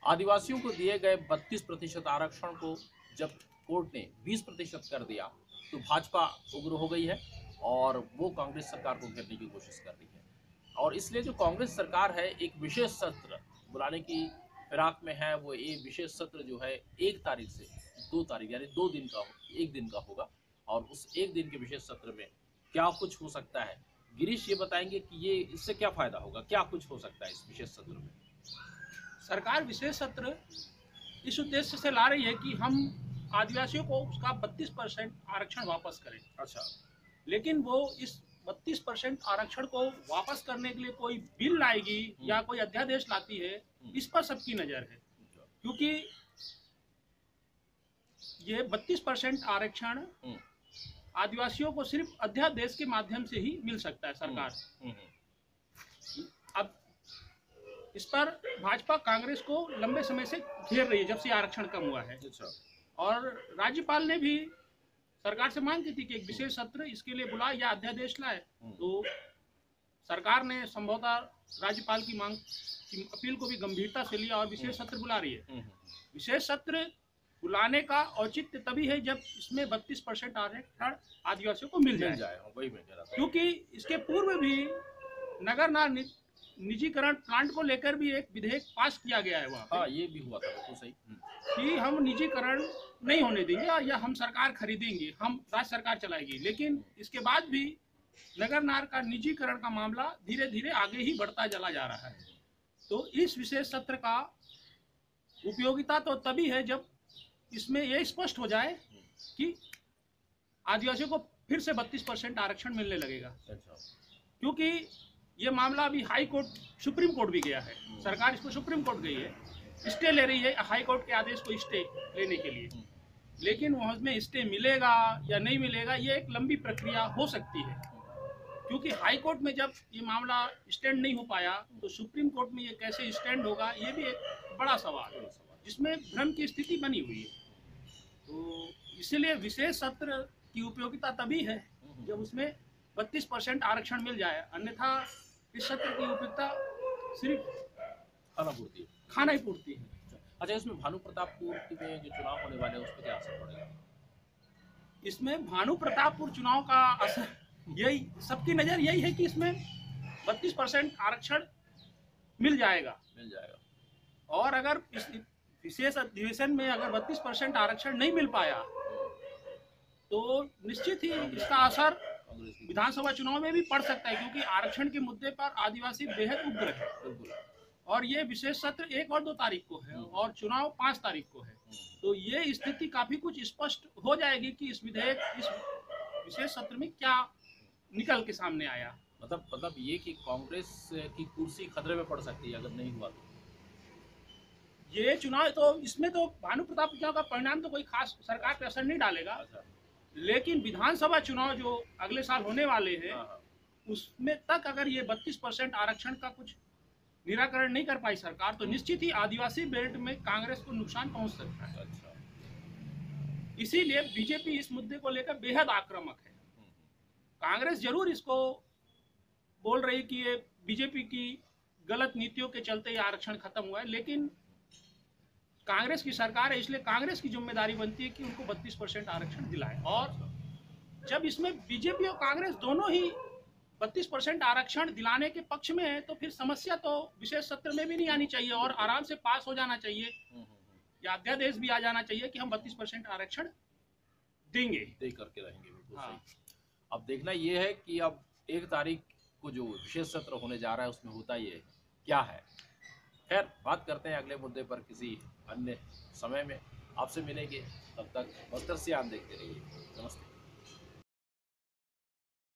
आदिवासियों को दिए गए 32% आरक्षण को जब कोर्ट ने 20% कर दिया तो भाजपा उग्र हो गई है और वो कांग्रेस सरकार को घेरने की कोशिश कर रही है। और इसलिए जो कांग्रेस सरकार है एक विशेष सत्र बुलाने की फिराक में है। वो ये विशेष सत्र जो है 1 तारीख से 2 तारीख यानी 2 दिन का 1 दिन का होगा और उस 1 दिन के विशेष सत्र में क्या कुछ हो सकता है, गिरीश ये बताएंगे कि ये इससे क्या फायदा होगा, क्या कुछ हो सकता है इस विशेष सत्र में। सरकार विशेष सत्र इस उद्देश्य से ला रही है कि हम आदिवासियों को उसका 32% आरक्षण वापस करें। अच्छा, लेकिन वो इस 32% आरक्षण को वापस करने के लिए कोई बिल लाएगी या कोई अध्यादेश लाती है, इस पर सबकी नजर है। क्योंकि ये 32% आरक्षण आदिवासियों को सिर्फ अध्यादेश के माध्यम से ही मिल सकता है सरकार। अब इस पर भाजपा कांग्रेस को लंबे समय से घेर रही है जब से आरक्षण कम हुआ है। और राज्यपाल ने भी सरकार से मांग की थी कि एक विशेष सत्र इसके लिए बुलाए या अध्यादेश लाए। तो सरकार ने संभवतः राज्यपाल की मांग की अपील को भी गंभीरता से लिया और विशेष सत्र बुला रही है। विशेष सत्र बुलाने का औचित्य तभी है जब इसमें 32% आरक्षण आदिवासियों को मिल जाए। वही मैं कह रहा था। क्योंकि इसके पूर्व भी नगर नार निजीकरण प्लांट को लेकर भी एक विधेयक पास किया गया है वहाँ। हाँ, ये भी हुआ था, बिल्कुल सही कि हम निजीकरण नहीं होने देंगे या हम सरकार खरीदेंगे, हम राज्य सरकार चलाएगी। लेकिन इसके बाद भी नगर नार का निजीकरण का मामला धीरे धीरे आगे ही बढ़ता चला जा रहा है। तो इस विशेष सत्र का उपयोगिता तो तभी है जब इसमें यह स्पष्ट हो जाए कि आदिवासियों को फिर से 32% आरक्षण मिलने लगेगा। क्योंकि ये मामला अभी हाई कोर्ट, सुप्रीम कोर्ट भी गया है। सरकार इसको सुप्रीम कोर्ट गई है, स्टे ले रही है हाई कोर्ट के आदेश को स्टे लेने के लिए। लेकिन वहाँ में स्टे मिलेगा या नहीं मिलेगा, ये एक लंबी प्रक्रिया हो सकती है। क्योंकि हाई कोर्ट में जब ये मामला स्टैंड नहीं हो पाया तो सुप्रीम कोर्ट में ये कैसे स्टैंड होगा, ये भी एक बड़ा सवाल है जिसमें भ्रम की स्थिति बनी हुई है। तो इसीलिए विशेष सत्र की उपयोगिता तभी है जब उसमें 32% आरक्षण मिल जाए। अन्यथा इस सत्र की उपयोगिता सिर्फ खाना ही पूर्ति है। अच्छा, इसमें भानु प्रतापपुर में जो चुनाव होने वाले हैं उस पर क्या असर पड़ेगा? इसमें भानु प्रतापपुर चुनाव का असर यही, सबकी नजर यही है कि इसमें 32% आरक्षण मिल जाएगा। और अगर इस विशेष अधिवेशन में अगर 32% आरक्षण नहीं मिल पाया तो निश्चित ही इसका असर विधानसभा चुनाव में भी पड़ सकता है। क्योंकि आरक्षण के मुद्दे पर आदिवासी बेहद उग्र है और ये विशेष सत्र 1 और 2 तारीख को है और चुनाव 5 तारीख को है। तो ये स्थिति काफी कुछ स्पष्ट हो जाएगी कि इस विधेयक, इस विशेष सत्र में क्या निकल के सामने आया। मतलब ये कि कांग्रेस की कुर्सी खतरे में पड़ सकती है अगर नहीं हुआ तो। ये चुनाव तो इसमें तो भानु प्रताप चुनाव का परिणाम तो कोई खास सरकार पे असर नहीं डालेगा। लेकिन विधानसभा चुनाव जो अगले साल होने वाले हैं उसमें तक अगर ये 32% आरक्षण का कुछ निराकरण नहीं कर पाई सरकार तो निश्चित ही आदिवासी बेल्ट में कांग्रेस को नुकसान पहुंच सकता है। इसीलिए बीजेपी इस मुद्दे को लेकर बेहद आक्रामक है। कांग्रेस जरूर इसको बोल रही कि ये बीजेपी की गलत नीतियों के चलते ये आरक्षण खत्म हुआ है। लेकिन कांग्रेस की सरकार है, इसलिए कांग्रेस की जिम्मेदारी बनती है कि उनको 32% आरक्षण दिलाए। और जब इसमें बीजेपी और कांग्रेस दोनों ही 32% आरक्षण दिलाने के पक्ष में है तो फिर समस्या तो विशेष सत्र में भी नहीं आनी चाहिए और आराम से पास हो जाना चाहिए या अध्यादेश भी आ जाना चाहिए कि हम 32% आरक्षण देंगे, दे करके रहेंगे। हाँ। अब देखना ये है कि अब 1 तारीख को जो विशेष सत्र होने जा रहा है उसमें होता ये क्या है। खैर, बात करते हैं अगले मुद्दे पर किसी अन्य समय में। आपसे मिलेंगे, तब तक बस्तर सियान देखते रहिए। नमस्ते।